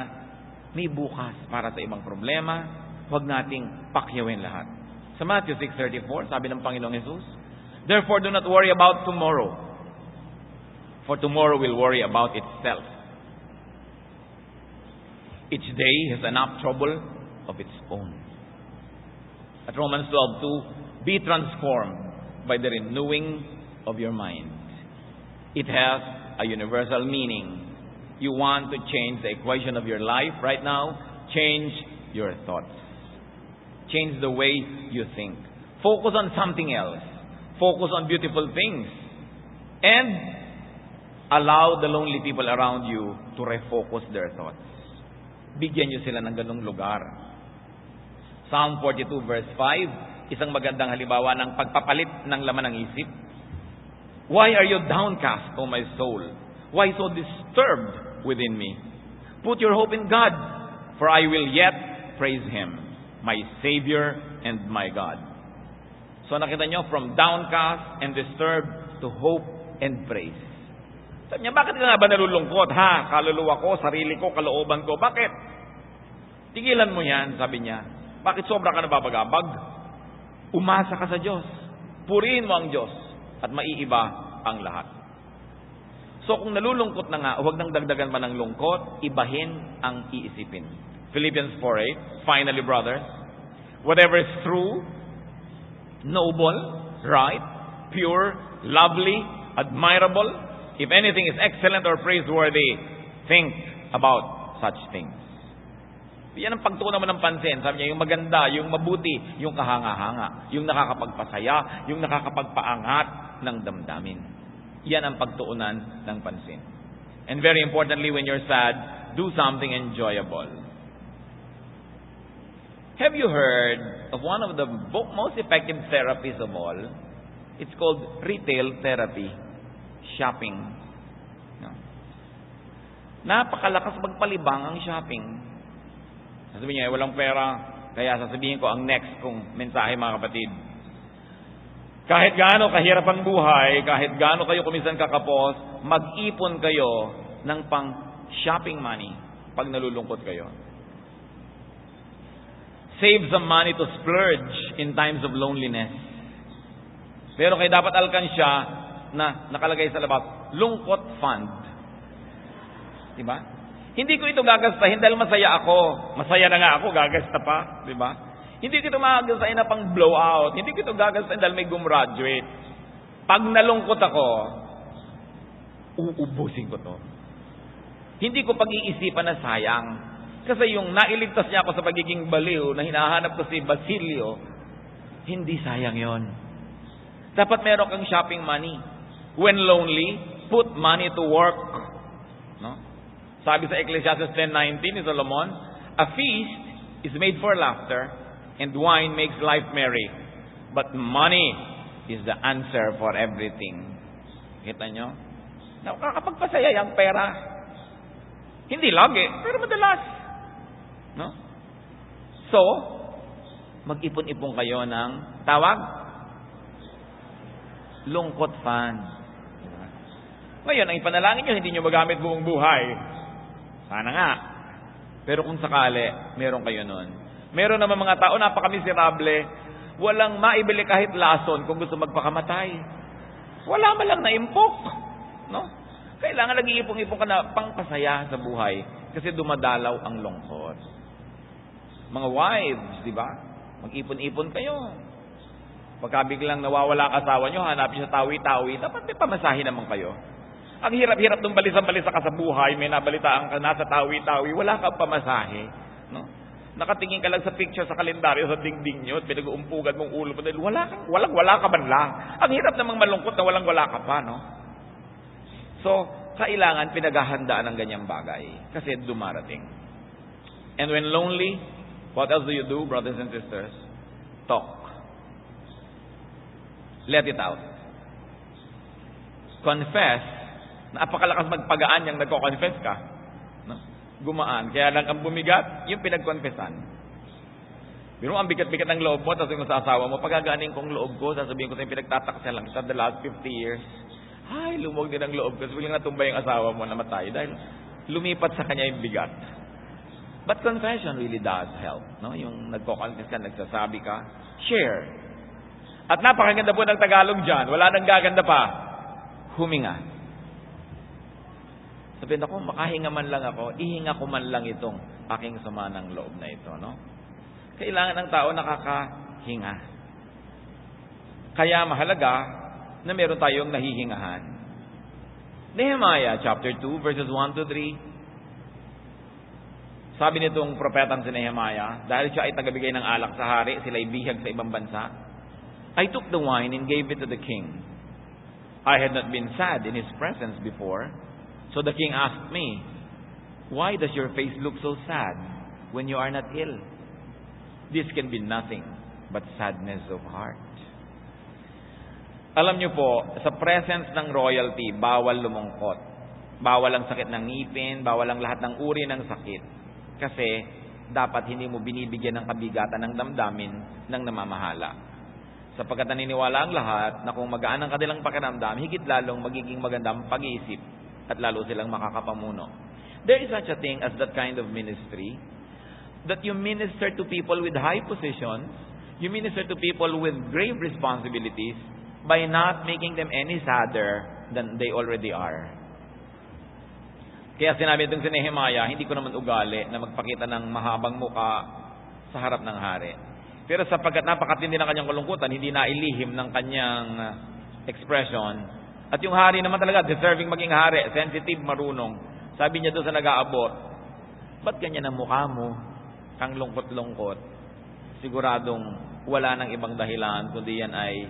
may bukas para sa ibang problema, huwag nating pakyawin lahat. Sa Matthew 6:34, sabi ng Panginoong Jesus, therefore do not worry about tomorrow, for tomorrow will worry about itself. Each day has enough trouble of its own. At Romans 12:2, be transformed by the renewing of your mind. It has a universal meaning. You want to change the equation of your life right now? Change your thoughts. Change the way you think. Focus on something else. Focus on beautiful things. And allow the lonely people around you to refocus their thoughts. Bigyan nyo sila ng ganung lugar. Psalm 42 verse 5, isang magandang halimbawa ng pagpapalit ng laman ng isip. Why are you downcast, O my soul? Why so disturbed within me? Put your hope in God, for I will yet praise Him, my Savior and my God. So nakita nyo, from downcast and disturbed to hope and praise. Sabi niya, bakit ka nga ba nalulungkot? Kaluluwa ko, sarili ko, kalooban ko. Bakit? Tigilan mo yan, sabi niya. Bakit sobra ka nababagabag? Umasa ka sa Diyos. Purihin mo ang Diyos at maiiba ang lahat. So kung nalulungkot na nga, huwag nang dagdagan pa ng lungkot, ibahin ang iisipin. Philippians 4:8, finally brothers, whatever is true, noble, right, pure, lovely, admirable, if anything is excellent or praiseworthy, think about such things. Yan ang pagtuunan mo ng pansin. Sabi niya, yung maganda, yung mabuti, yung kahanga-hanga, yung nakakapagpasaya, yung nakakapagpaangat ng damdamin. Yan ang pagtuunan ng pansin. And very importantly, when you're sad, do something enjoyable. Have you heard of one of the most effective therapies of all? It's called retail therapy. Shopping. No? Napakalakas magpalibang ang shopping. Sasabihin niya, walang pera, kaya sasabihin ko ang next kong mensahe, mga kapatid. Kahit gaano kahirap ang buhay, kahit gaano kayo kuminsan kakapos, mag-ipon kayo ng pang shopping money pag nalulungkot kayo. Save some money to splurge in times of loneliness. Pero kayo dapat alkansya na nakalagay sa labas, lungkot fund. Diba? Hindi ko ito gagastahin dahil masaya ako. Masaya na nga ako, gagasta pa. Diba? Hindi ko ito gagastahin na pang blowout. Hindi ko ito gagastahin dahil may gumraduate. Pag nalungkot ako, uubusin ko to. Hindi ko pag-iisipan na sayang. Kasi yung nailigtas niya ako sa pagiging baliw na hinahanap ko si Basilio, hindi sayang yon. Dapat meron kang shopping money. When lonely, put money to work. No? Sabi sa Ecclesiastes 10:19 ni Solomon, a feast is made for laughter, and wine makes life merry. But money is the answer for everything. Kita nyo? Nakakapagpasaya yung pera. Hindi lagi, pero madalas. No? So, mag-ipon-ipon kayo ng tawag lungkot fund. Ngayon, ang ipanalangin nyo, hindi nyo magamit buong buhay. Sana nga. Pero kung sakali, meron kayo nun. Meron naman mga tao, napakamiserable, walang maibili kahit lason kung gusto magpakamatay. Wala man lang naimpok. No? Kailangan nag-iipong-ipong ka na pangpasaya sa buhay kasi dumadalaw ang lungkot. Mga wives, di ba? Mag-ipon-ipon kayo. Pagka biglang nawawala ang asawa nyo, hanapin sa tawi-tawi, dapat may pamasahe naman kayo. Ang hirap-hirap nung balisa-balisa ka sa buhay, may nabalitaan ka nasa tawi-tawi, wala kang pamasahe. No? Nakatingin ka lang sa picture sa kalendaryo sa dingding nyo at pinag-uumpugan mong ulo mo dahil wala ka man lang. Ang hirap namang malungkot na wala ka pa, no? So, kailangan pinaghahandaan ng ganyang bagay kasi dumarating. And when lonely, what else do you do, brothers and sisters? Talk. Let it out. Confess. Napakalakas magpagaan yung nagko-confess ka. No? Gumaan. Kaya lang ang bumigat, yung pinag-confessan. Pero ang bigat-bigat ng loob mo, tapos yung sa asawa mo, pagkaganing kong loob ko, sasabihin ko sa'yo, pinagtatakasya lang sa the last 50 years. Ay, lumog din ang loob ko. Sabihin nga tumba yung asawa mo, namatay. Dahil lumipat sa kanya yung bigat. But confession really does help. No? Yung nagko-confess ka, nagsasabi ka, share. At napakaganda po ng Tagalog dyan. Wala nang gaganda pa. Huminga. Sabihin ako, makahinga man lang ako, ihinga ko man lang itong aking sama ng loob na ito. No? Kailangan ng tao nakakahinga. Kaya mahalaga na meron tayong nahihingahan. Nehemiah chapter 2 verses 1 to 3. Sabi nitong propetang si Nehemiah, dahil siya ay tagabigay ng alak sa hari, sila ay bihag sa ibang bansa, I took the wine and gave it to the king. I had not been sad in his presence before. So the king asked me, why does your face look so sad when you are not ill? This can be nothing but sadness of heart. Alam niyo po, sa presence ng royalty, bawal lumungkot. Bawal ang sakit ng ngipin, bawal ang lahat ng uri ng sakit. Kasi dapat hindi mo binibigyan ng kabigatan ng damdamin ng namamahala. Sapagkat naniniwala ang lahat na kung magaan ang kanilang pakiramdam, higit lalong magiging magandang pag-iisip at lalo silang makakapamuno. There is such a thing as that kind of ministry, that you minister to people with high positions, you minister to people with grave responsibilities by not making them any sadder than they already are. Kaya sinabi itong si Nehemiah, hindi ko naman ugali na magpakita ng mahabang muka sa harap ng hari. Pero sapagkat napakatindi ng kanyang kalungkutan, hindi nailihim ng kanyang expression. At yung hari naman talaga, deserving maging hari, sensitive, marunong. Sabi niya doon sa nag-aabot, ba't ganyan ang mukha mo? Kang lungkot-lungkot. Siguradong wala nang ibang dahilan, kundi yan ay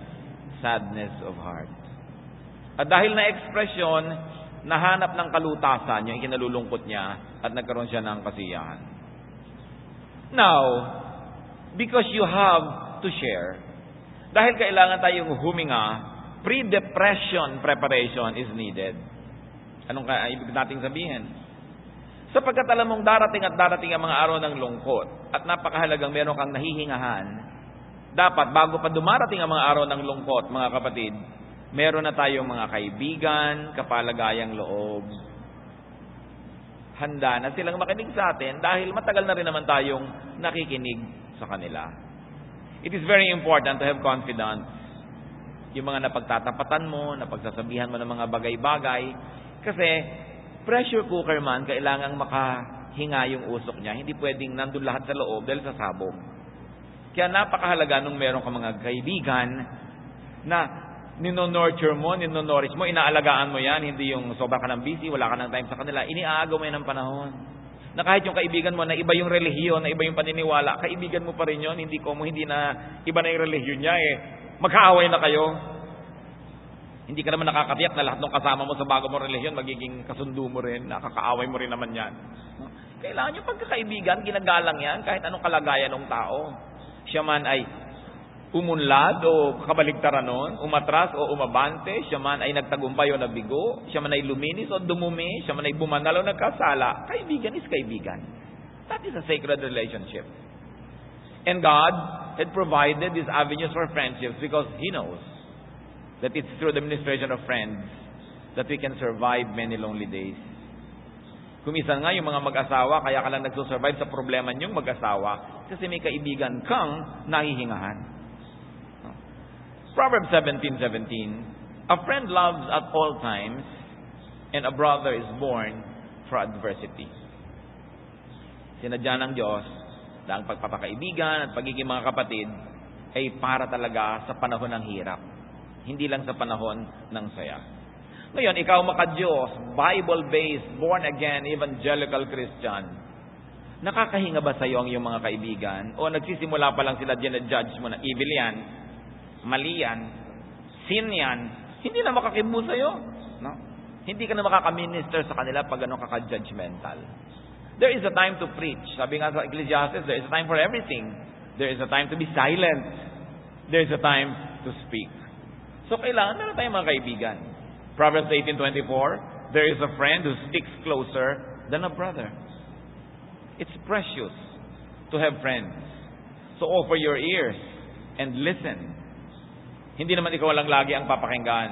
sadness of heart. At dahil na expression nahanap ng kalutasan yung ikinalulungkot niya at nagkaroon siya ng kasiyahan. Now, because you have to share, dahil kailangan tayong huminga, pre-depression preparation is needed. Anong ibig nating sabihin? Sapagkat alam mong darating ang mga araw ng lungkot at napakahalagang meron kang nahihingahan, dapat bago pa dumarating ang mga araw ng lungkot, mga kapatid, meron na tayong mga kaibigan, kapalagayang loob. Handa na silang makinig sa atin dahil matagal na rin naman tayong nakikinig sa kanila. It is very important to have confidence. Yung mga napagtatapatan mo, napagsasabihan mo ng mga bagay-bagay, kasi pressure cooker man, kailangang makahinga yung usok niya. Hindi pwedeng nandun lahat sa loob dahil sa sabog. Kaya napakahalaga nung meron ka mga kaibigan na nino-nurture mo, nino-nourish mo, inaalagaan mo yan, hindi yung sobra ka ng busy, wala ka ng time sa kanila, iniaagaw mo yan ng panahon. Na kahit yung kaibigan mo na iba yung relihiyon, na iba yung paniniwala, kaibigan mo pa rin yun, hindi na iba na yung relihiyon niya magkaaway na kayo. Hindi ka naman nakakatiyak na lahat ng kasama mo sa bago mo relihiyon, magiging kasundo mo rin, nakakaaway mo rin naman yan. Kailangan yung pagkakaibigan, ginagalang yan, kahit anong kalagayan ng tao. Siya man ay umunlad o kabaligtaran nun, umatras o umabante, siya man ay nagtagumpay o nabigo, siya man ay luminis o dumumi, siya man ay bumanal o nagkasala, kaibigan is kaibigan. That is a sacred relationship. And God had provided these avenues for friendships because He knows that it's through the ministration of friends that we can survive many lonely days. Kumisan nga yung mga mag-asawa, kaya ka lang nagsusurvive sa problema niyong mag-asawa kasi may kaibigan kang nahihingahan. Proverbs 17:17, a friend loves at all times, and a brother is born for adversity. Sinadya ng Diyos na ang pagpapakaibigan at pagiging mga kapatid ay para talaga sa panahon ng hirap, hindi lang sa panahon ng saya. Ngayon, ikaw maka-Diyos, Bible-based, born-again, evangelical Christian, nakakahinga ba sa iyo ang iyong mga kaibigan? O nagsisimula pa lang sila dyan-judge mo na evil yan, mali yan, sin yan, hindi na makakibu sa iyo. No? Hindi ka na makaka-minister sa kanila pag gano'n kaka-judgmental. There is a time to preach. Sabi nga sa Ecclesiastes, there is a time for everything. There is a time to be silent. There is a time to speak. So kailangan meron tayong mga kaibigan. Proverbs 18:24, there is a friend who sticks closer than a brother. It's precious to have friends. So offer your ears and listen. Hindi naman ikaw lang lagi ang papakinggan.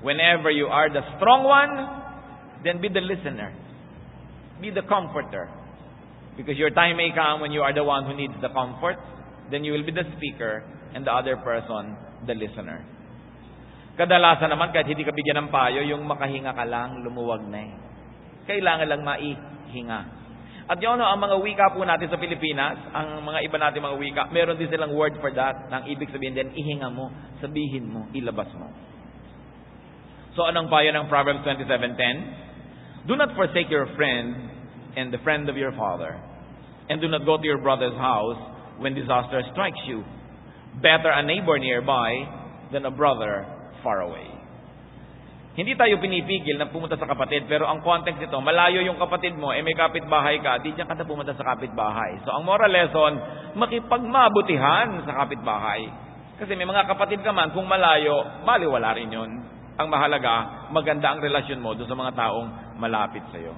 Whenever you are the strong one, then be the listener. Be the comforter. Because your time may come when you are the one who needs the comfort, then you will be the speaker and the other person the listener. Kadalasan naman, kahit hindi ka bigyan ng payo, yung makahinga ka lang, lumuwag na Kailangan lang maihinga. At yun, ang mga wika po natin sa Pilipinas, ang mga iba natin mga wika, meron din silang word for that. Ang ibig sabihin din, ihinga mo, sabihin mo, ilabas mo. So, anong payo ng Proverbs 27:10? Do not forsake your friend and the friend of your father. And do not go to your brother's house when disaster strikes you. Better a neighbor nearby than a brother far away. Hindi tayo pinipigil na pumunta sa kapatid, pero ang context nito, malayo yung kapatid mo, may kapitbahay ka, di diyan ka na pumunta sa kapitbahay. So ang moral lesson, makipagmabutihan sa kapitbahay. Kasi may mga kapatid ka man, kung malayo, baliwala rin yun. Ang mahalaga, maganda ang relasyon mo doon sa mga taong malapit sa iyo.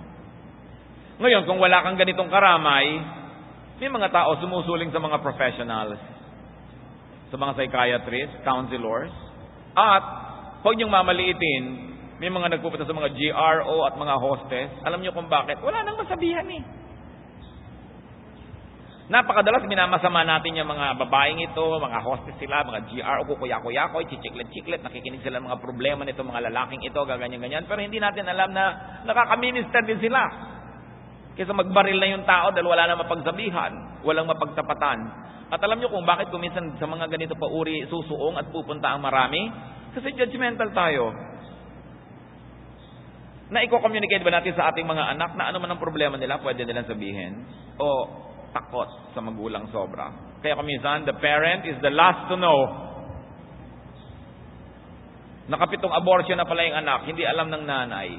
Ngayon, kung wala kang ganitong karamay, may mga tao sumusuling sa mga professionals, sa mga psychiatrists, counselors, at huwag niyong mamaliitin, may mga nagpupunta sa mga GRO at mga hostess. Alam niyo kung bakit? Wala nang masabihan Napakadalas minamasama natin yung mga babaeng ito, mga hostess sila, mga GRO, kukuya-kuya-koy, chichiklet-chiklet, nakikinig sila ng mga problema nito, mga lalaking ito, gaganyan-ganyan. Pero hindi natin alam na nakaka-minister din sila. Kaysa magbaril na yung tao dahil wala na mapagsabihan, walang mapagtapatan. At alam niyo kung bakit kuminsan sa mga ganito pa uri susuong at pupunta ang marami? Kasi judgmental tayo. Na i-communicate ba natin sa ating mga anak na ano man ang problema nila, pwede nilang sabihin? O takot sa magulang sobra? Kaya kuminsan, the parent is the last to know. Nakapitong abortion na pala yung anak, hindi alam ng nanay.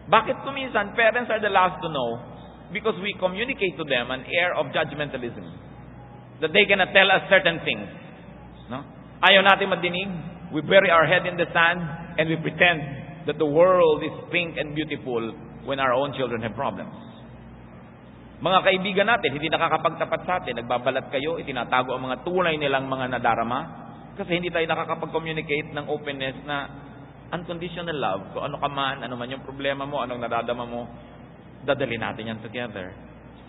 Bakit kuminsan, parents are the last to know? Because we communicate to them an air of judgmentalism. That they cannot tell us certain things. No? Ayaw natin madinig. We bury our head in the sand and we pretend that the world is pink and beautiful when our own children have problems. Mga kaibigan natin, hindi nakakapagtapat sa atin. Nagbabalat kayo, itinatago ang mga tunay nilang mga nadarama. Kasi hindi tayo nakakapag-communicate ng openness na unconditional love. Kung ano ka man, ano man yung problema mo, anong naradama mo, dadali natin yan together.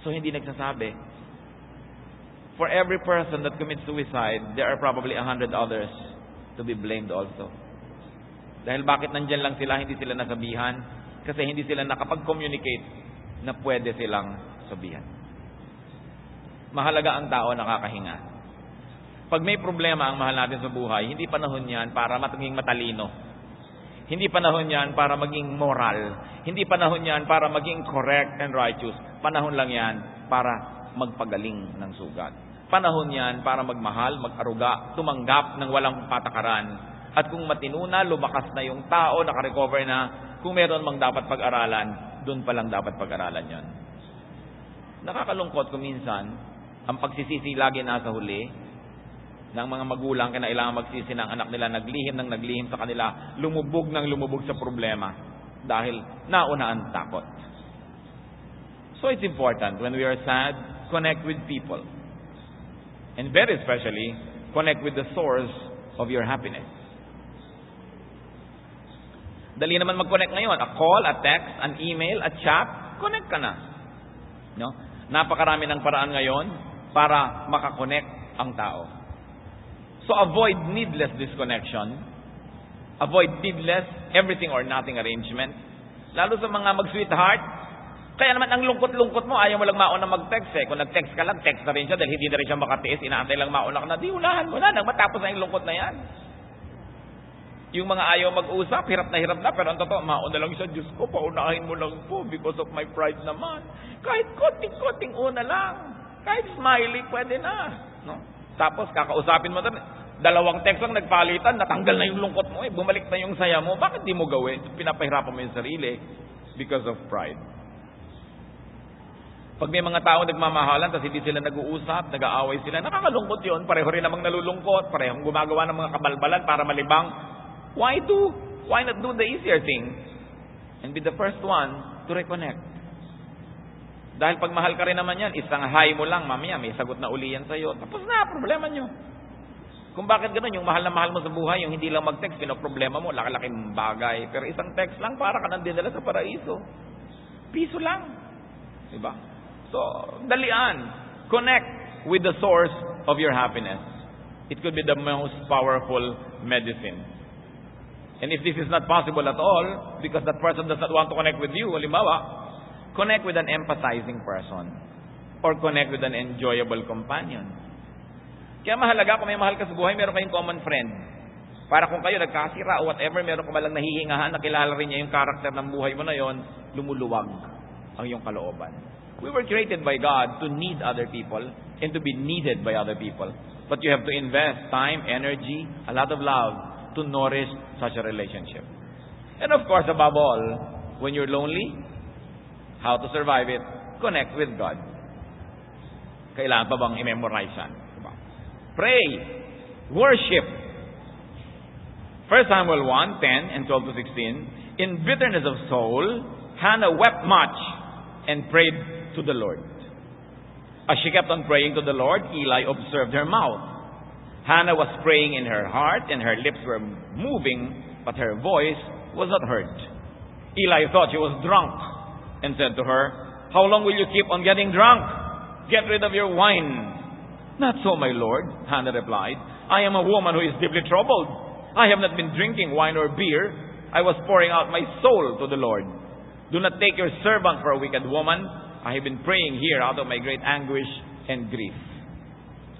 So hindi nagsasabi. For every person that commits suicide, there are probably 100 others to be blamed also. Dahil bakit nandyan lang sila, hindi sila nasabihan? Kasi hindi sila nakapag-communicate na pwede silang sabihan. Mahalaga ang tao nakakahinga. Pag may problema ang mahal natin sa buhay, hindi panahon yan para maging matalino. Hindi panahon yan para maging moral. Hindi panahon yan para maging correct and righteous. Panahon lang yan para magpagaling ng sugat. Panahon yan para magmahal, mag-aruga, tumanggap ng walang patakaran. At kung matinuna, lumakas na yung tao, nakarecover na, kung meron mang dapat pag-aralan, doon pa lang dapat pag-aralan yon. Nakakalungkot kung minsan, ang pagsisisi lagi nasa huli ng mga magulang kinailangan magsisi ng anak nila, naglihim ng naglihim sa kanila, lumubog ng lumubog sa problema dahil nauna ang takot. So it's important when we are sad, connect with people. And very especially, connect with the source of your happiness. Dali naman mag-connect ngayon. A call, a text, an email, a chat, connect ka na. No? Napakarami ng paraan ngayon para makakonect ang tao. So avoid needless disconnection. Avoid needless everything or nothing arrangement. Lalo sa mga mag-sweetheart. Kaya naman ang lungkot-lungkot mo, ayaw mo lang mauna mag-text eh. Kung nag-text ka lang, text na rin siya dahil hindi na rin siya makatiis, inaantay lang mauna ka na. Di, unahan mo na, nang matapos na yung lungkot na yan. Yung mga ayaw mag-usap, hirap na, pero ang totoo, mauna lang siya, Diyos ko, paunahin mo lang po because of my pride naman. Kahit konting-konting una lang. Kahit smiley, pwede na. No? Tapos, kakausapin mo na, dalawang text lang nagpalitan, natanggal na yung lungkot mo, bumalik na yung saya mo. Bakit di mo gawin? Pinapahirapan mo yung sarili because of pride. Pag may mga tao nagmamahalan, tapos hindi sila nag-uusap, nag-aaway sila, nakakalungkot yun. Pareho rin namang nalulungkot, parehong gumagawa ng mga kabalbalan para malibang. Why not do the easier thing and be the first one to reconnect? Dahil pag mahal ka rin naman yan, isang hi mo lang, mamaya may sagot na uli yan sa'yo. Tapos na, problema nyo. Kung bakit gano'n, yung mahal na mahal mo sa buhay, yung hindi lang mag-text, pinoproblema mo, laki-laking bagay. Pero isang text lang, para ka nang dinala sa paraiso. Piso lang. Diba? So, dalian. Connect with the source of your happiness. It could be the most powerful medicine. And if this is not possible at all, because that person does not want to connect with you, halimbawa, connect with an empathizing person. Or connect with an enjoyable companion. Kaya mahalaga, kung may mahal ka sa buhay, meron kayong common friend. Para kung kayo nagkasira o whatever, meron ka malang nahihingahan, nakilala rin niya yung karakter ng buhay mo na yon, lumuluwag ang iyong kalooban. We were created by God to need other people and to be needed by other people. But you have to invest time, energy, a lot of love to nourish such a relationship. And of course, above all, when you're lonely, how to survive it? Connect with God. Kailangan pa bang i-memorize yan? Diba? Pray. Worship. 1 Samuel 1, 10 and 12 to 16. In bitterness of soul, Hannah wept much and prayed to the Lord. As she kept on praying to the Lord, Eli observed her mouth. Hannah was praying in her heart, and her lips were moving, but her voice was not heard. Eli thought she was drunk, and said to her, "How long will you keep on getting drunk? Get rid of your wine." "Not so, my lord," Hannah replied. "I am a woman who is deeply troubled. I have not been drinking wine or beer. I was pouring out my soul to the Lord. Do not take your servant for a wicked woman. I have been praying here out of my great anguish and grief."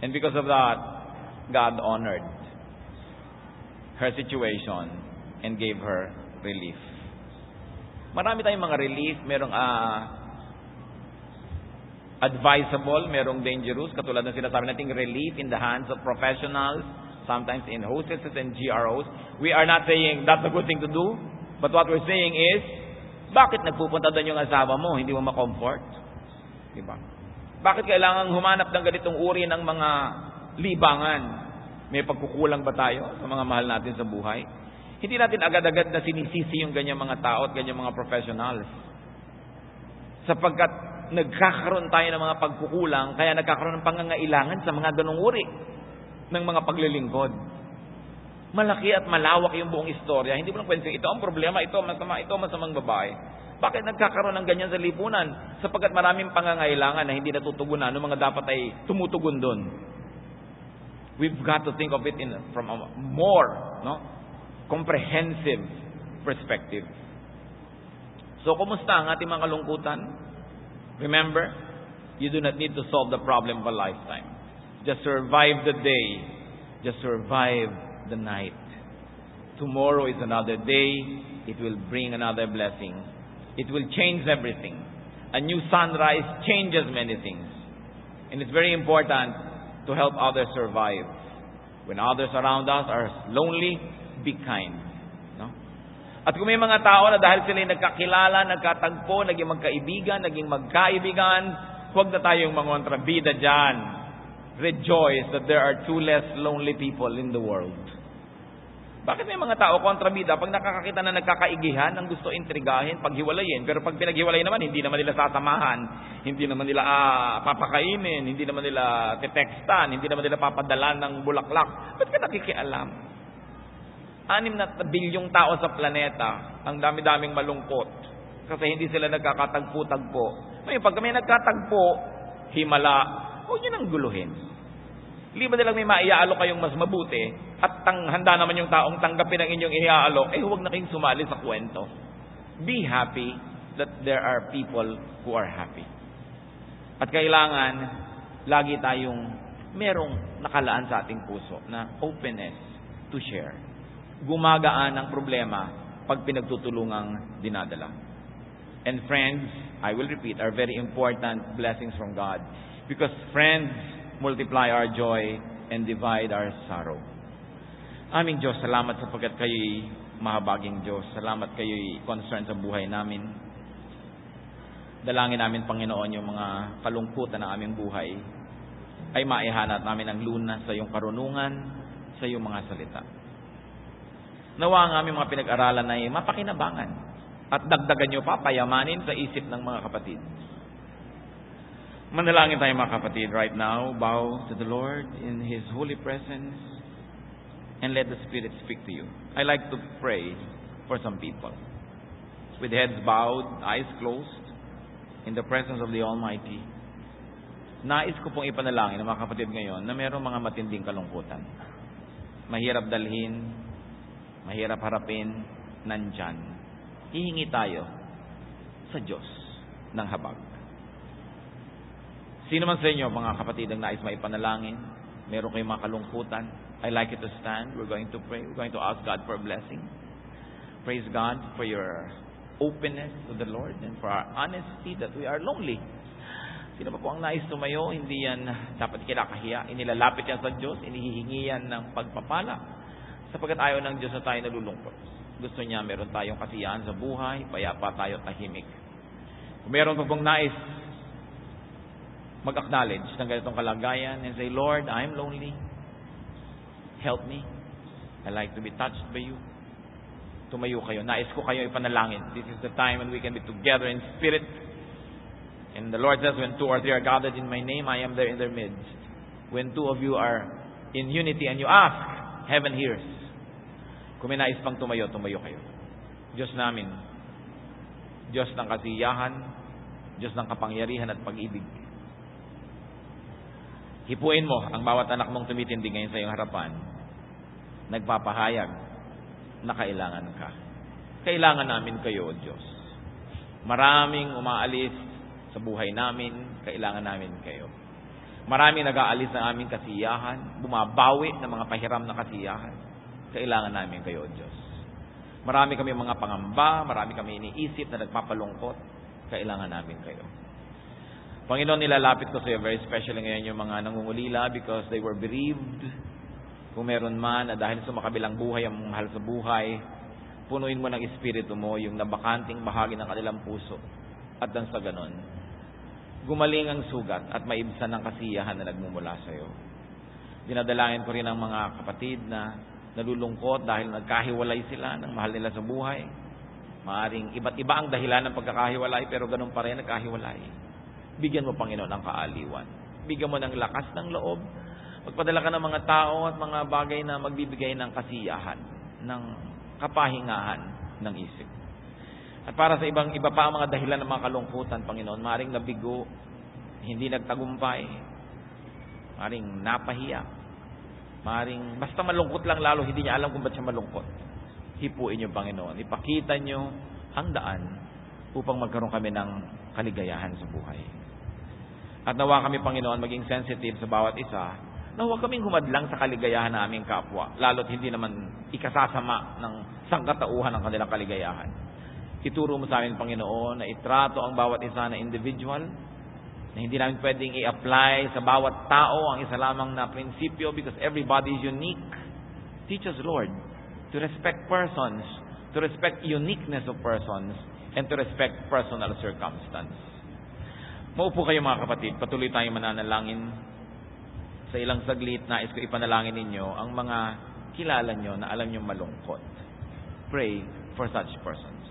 And because of that, God honored her situation and gave her relief. Marami tayong mga relief. Merong advisable, merong dangerous. Katulad ng sinasabi nating relief in the hands of professionals, sometimes in hostesses and GROs. We are not saying that's a good thing to do. But what we're saying is, Bakit nagpupunta doon yung asawa mo? Hindi mo ma-comfort? Diba? Bakit kailangan humanap ng ganitong uri ng mga libangan? May pagkukulang ba tayo sa mga mahal natin sa buhay? Hindi natin agad-agad na sinisisi yung ganyang mga tao at ganyang mga professionals. Sapagkat nagkakaroon tayo ng mga pagkukulang, kaya nagkakaroon ng pangangailangan sa mga ganong uri ng mga paglilingkod. Malaki at malawak yung buong istorya. Hindi mo lang pwede, ito ang problema, ito masama, ito masamang babae. Bakit nagkakaroon ng ganyan sa lipunan? Sapagkat maraming pangangailangan na hindi natutugunan, ano mga dapat ay tumutugon doon. We've got to think of it from a more comprehensive perspective. So, kumusta ang ating mga kalungkutan? Remember, you do not need to solve the problem of a lifetime. Just survive the day. Just survive the night. Tomorrow is another day. It will bring another blessing. It will change everything. A new sunrise changes many things. And it's very important to help others survive. When others around us are lonely, be kind. No? At kung may mga tao na dahil sila nagkakilala, nagkatagpo, naging magkaibigan, naging magkaibigan, huwag na tayong mangontrabida dyan. Rejoice that there are 2 less lonely people in the world. Bakit may mga tao kontrabida pag nakakakita na nagkakaigihan, ang gusto intrigahin, paghiwalayin, pero pag pinaghiwalay naman, hindi naman nila sasamahan, hindi naman nila papakainin, hindi naman nila titextan, hindi naman nila papadalan ng bulaklak. Ba't ka nakikialam? 6 bilyong tao sa planeta, ang dami-daming malungkot kasi hindi sila nagkakatagpo-tagpo. Ngayon, pag kami nagkatagpo, himala, huwag nyo nang guluhin. Liba nilang may maiaalok kayong mas mabuti at handa naman yung taong tanggapin ang inyong iniaalok, huwag na kayong sumali sa kwento. Be happy that there are people who are happy. At kailangan, lagi tayong merong nakalaan sa ating puso na openness to share. Gumagaan ang problema pag pinagtutulungang dinadala. And friends, I will repeat, are very important blessings from God. Because friends multiply our joy and divide our sorrow. Aming Diyos, salamat sapagkat kayo'y mahabaging Diyos. Salamat kayo'y concerned sa buhay namin. Dalangin namin, Panginoon, yung mga kalungkutan ng aming buhay ay maihanap namin ang lunas sa iyong karunungan, sa iyong mga salita. Nawa ang aming mga pinag-aralan ay mapakinabangan at dagdagan niyo pa, payamanin sa isip ng mga kapatid. Manalangin tayo mga kapatid right now. Bow to the Lord in His holy presence and let the Spirit speak to you. I like to pray for some people. With heads bowed, eyes closed, in the presence of the Almighty. Nais ko pong ipanalangin ng mga kapatid ngayon na mayroong mga matinding kalungkutan. Mahirap dalhin, mahirap harapin, nandyan. Hihingi tayo sa Diyos ng habag. Sino man sa inyo, mga kapatid, ang nais maipanalangin, meron kayong mga kalungkutan, I'd like you to stand. We're going to pray. We're going to ask God for a blessing. Praise God for your openness to the Lord and for our honesty that we are lonely. Sino pa po ang nais tumayo, hindi yan dapat kinakahiya. Inilalapit yan sa Diyos, inihihingi yan ng pagpapala. Sapagkat ayaw ng Diyos na tayo nalulungkot. Gusto niya meron tayong kasiyahan sa buhay, payapa tayo tahimik. Kung meron pa pong nais mag-acknowledge ng ganitong kalagayan and say, Lord, I'm lonely. Help me. I like to be touched by you. Tumayo kayo. Nais ko kayo ipanalangin. This is the time when we can be together in spirit. And the Lord says, when 2 or 3 are gathered in my name, I am there in their midst. When 2 of you are in unity and you ask, heaven hears. Kung may nais pang tumayo, tumayo kayo. Diyos namin, Diyos ng kasiyahan, Diyos ng kapangyarihan at pag-ibig. Hipuin mo ang bawat anak mong tumitindi ngayon sa iyong harapan. Nagpapahayag na kailangan ka. Kailangan namin kayo, O Diyos. Maraming umaalis sa buhay namin, kailangan namin kayo. Maraming nag-aalis ng aming kasiyahan, bumabawi ng mga pahiram na kasiyahan. Kailangan namin kayo, O Diyos. Marami kami mga pangamba, marami kami iniisip na nagpapalungkot. Kailangan namin kayo. Panginoon, nilalapit ko sa iyo very especially ngayon yung mga nangungulila because they were bereaved. Kung meron man na dahil sa makabilang buhay ang mahal sa buhay, Punuin mo ng Espiritu mo yung nabakanting bahagi ng kanilang puso. At nang sa ganon, gumaling ang sugat at maibsan ng kasiyahan na nagmumula sa iyo. Dinadalangin ko rin ang mga kapatid na nalulungkot dahil nagkahiwalay sila ng mahal nila sa buhay. Maaring iba't iba ang dahilan ng pagkakahiwalay, pero ganun pa rin nagkahiwalay. Bigyan mo, Panginoon, ng kaaliwan. Bigyan mo ng lakas ng loob. Magpadala ka ng mga tao at mga bagay na magbibigay ng kasiyahan, ng kapahingahan ng isip. At para sa iba pa ang mga dahilan ng mga kalungkutan, Panginoon, maring nabigo, hindi nagtagumpay, maring napahiya, maring basta malungkot lang lalo, hindi niya alam kung ba't siya malungkot. Hipuin niyo, Panginoon. Ipakita niyo ang daan upang magkaroon kami ng kaligayahan sa buhay. At nawa kami, Panginoon, maging sensitive sa bawat isa, na huwag kaming humadlang sa kaligayahan ng aming kapwa, lalo't hindi naman ikasasama ng sangkatauhan ng kanilang kaligayahan. Ituro mo sa amin, Panginoon, na itrato ang bawat isa na individual, na hindi namin pwedeng i-apply sa bawat tao ang isa lamang na prinsipyo because everybody is unique. Teach us, Lord, to respect persons, to respect uniqueness of persons, and to respect personal circumstance. Maupo kayo, mga kapatid. Patuloy tayong mananalangin. Sa ilang saglit, nais ko ipanalangin ninyo ang mga kilala nyo na alam nyo malungkot. Pray for such persons.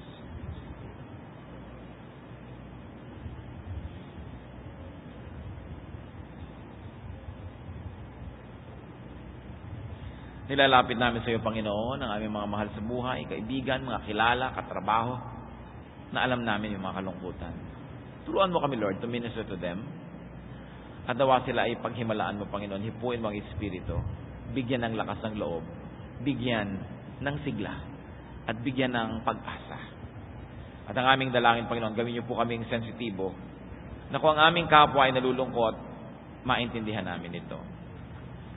Nilalapit namin sa iyo, Panginoon, ang aming mga mahal sa buhay, kaibigan, mga kilala, katrabaho, na alam namin yung mga kalungkutan. Turuan mo kami, Lord, to minister to them. At nawa sila ay paghimalaan mo, Panginoon, hipuin mo ang Espiritu, bigyan ng lakas ng loob, bigyan ng sigla, at bigyan ng pag-asa. At ang aming dalangin, Panginoon, gawin niyo po kaming sensitibo, na kung ang aming kapwa ay nalulungkot, maintindihan namin ito.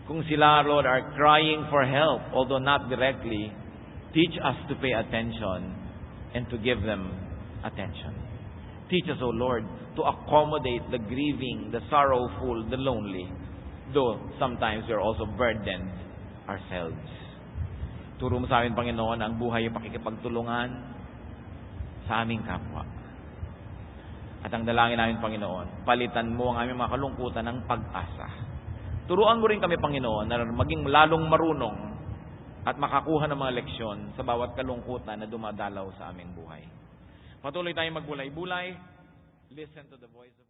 Kung sila, Lord, are crying for help, although not directly, teach us to pay attention and to give them attention. Teach us, O Lord, to accommodate the grieving, the sorrowful, the lonely, though sometimes we are also burdened ourselves. Turo mo sa amin, Panginoon, ang buhay ay pakikipagtulungan sa aming kapwa. At ang dalangin namin, Panginoon, palitan mo ang aming mga kalungkutan ng pag-asa. Turuan mo rin kami, Panginoon, na maging lalong marunong at makakuha ng mga leksyon sa bawat kalungkutan na dumadalaw sa aming buhay. Patuloy tayong magbulay-bulay. Listen to the voice of